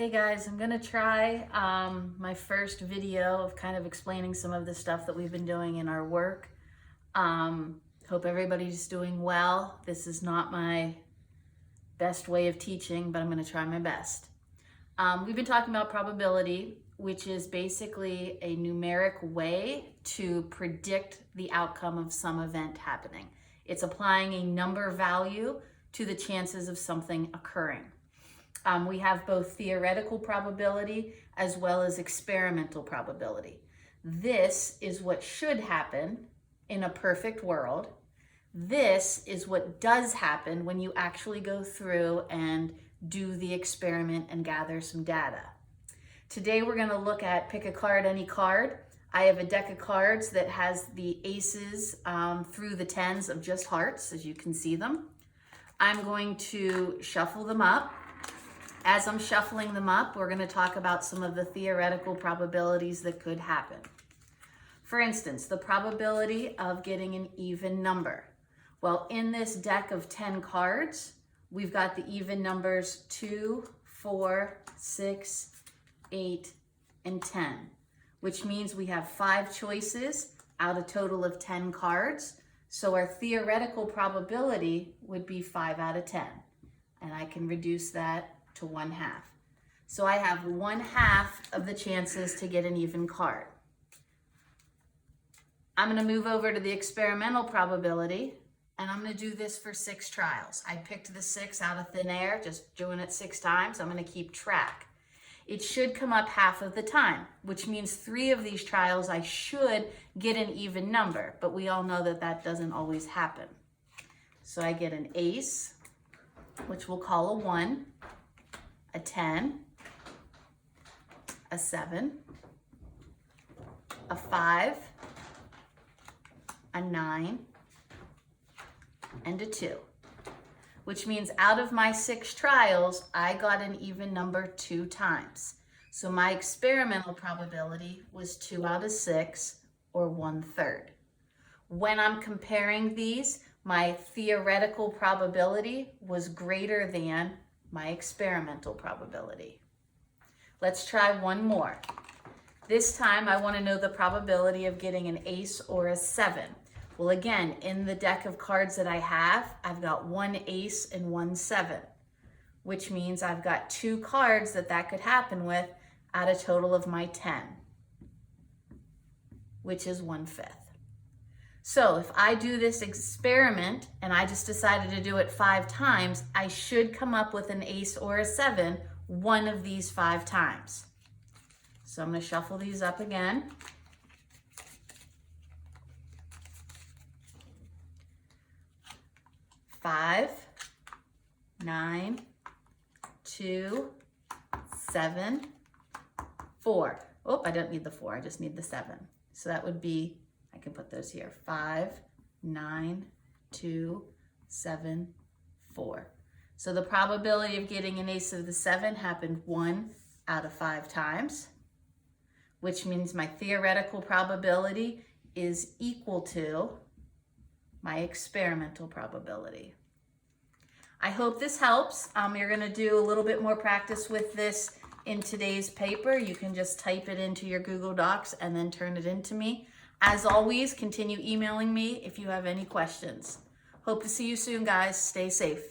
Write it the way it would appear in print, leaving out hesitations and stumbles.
Hey guys, I'm gonna try my first video of kind of explaining some of the stuff that we've been doing in our work. Hope everybody's doing well. This is not my best way of teaching, but I'm gonna try my best. We've been talking about probability, which is basically a numeric way to predict the outcome of some event happening. It's applying a number value to the chances of something occurring. We have both theoretical probability as well as experimental probability. This is what should happen in a perfect world. This is what does happen when you actually go through and do the experiment and gather some data. Today we're going to look at pick a card, any card. I have a deck of cards that has the aces through the tens of just hearts, as you can see them. I'm going to shuffle them up. As I'm shuffling them up, we're going to talk about some of the theoretical probabilities that could happen. For instance, the probability of getting an even number. Well, in this deck of 10 cards, we've got the even numbers 2, 4, 6, 8, and 10, which means we have 5 choices out of a total of 10 cards. So our theoretical probability would be 5 out of 10. And I can reduce that to 1/2. So I have 1/2 of the chances to get an even card. I'm going to move over to the experimental probability, and I'm going to do this for 6 trials. I picked the 6 out of thin air, just doing it 6 times. I'm going to keep track. It should come up half of the time, which means 3 of these trials I should get an even number, but we all know that that doesn't always happen. So I get an ace, which we'll call a 1, a 10, a 7, a 5, a 9, and a 2, which means out of my 6 trials, I got an even number 2 times. So my experimental probability was 2 out of 6, or 1/3. When I'm comparing these, my theoretical probability was greater than my experimental probability. Let's try one more. This time I want to know the probability of getting an ace or a 7. Well, again, in the deck of cards that I have, I've got 1 ace and 1 7, which means I've got 2 cards that could happen with out of a total of my 10, which is 1/5. So if I do this experiment and I just decided to do it 5 times, I should come up with an ace or a 7 one of these 5 times. So I'm going to shuffle these up again. Five, 9, 2, 7, 4. Oh, I don't need the 4, I just need the 7. So that would be, I can put those here, 5, 9, 2, 7, 4. So the probability of getting an ace of the 7 happened 1 out of 5 times, which means my theoretical probability is equal to my experimental probability. I hope this helps. You're going to do a little bit more practice with this in today's paper. You can just type it into your Google Docs and then turn it into me. As always, continue emailing me if you have any questions. Hope to see you soon, guys. Stay safe.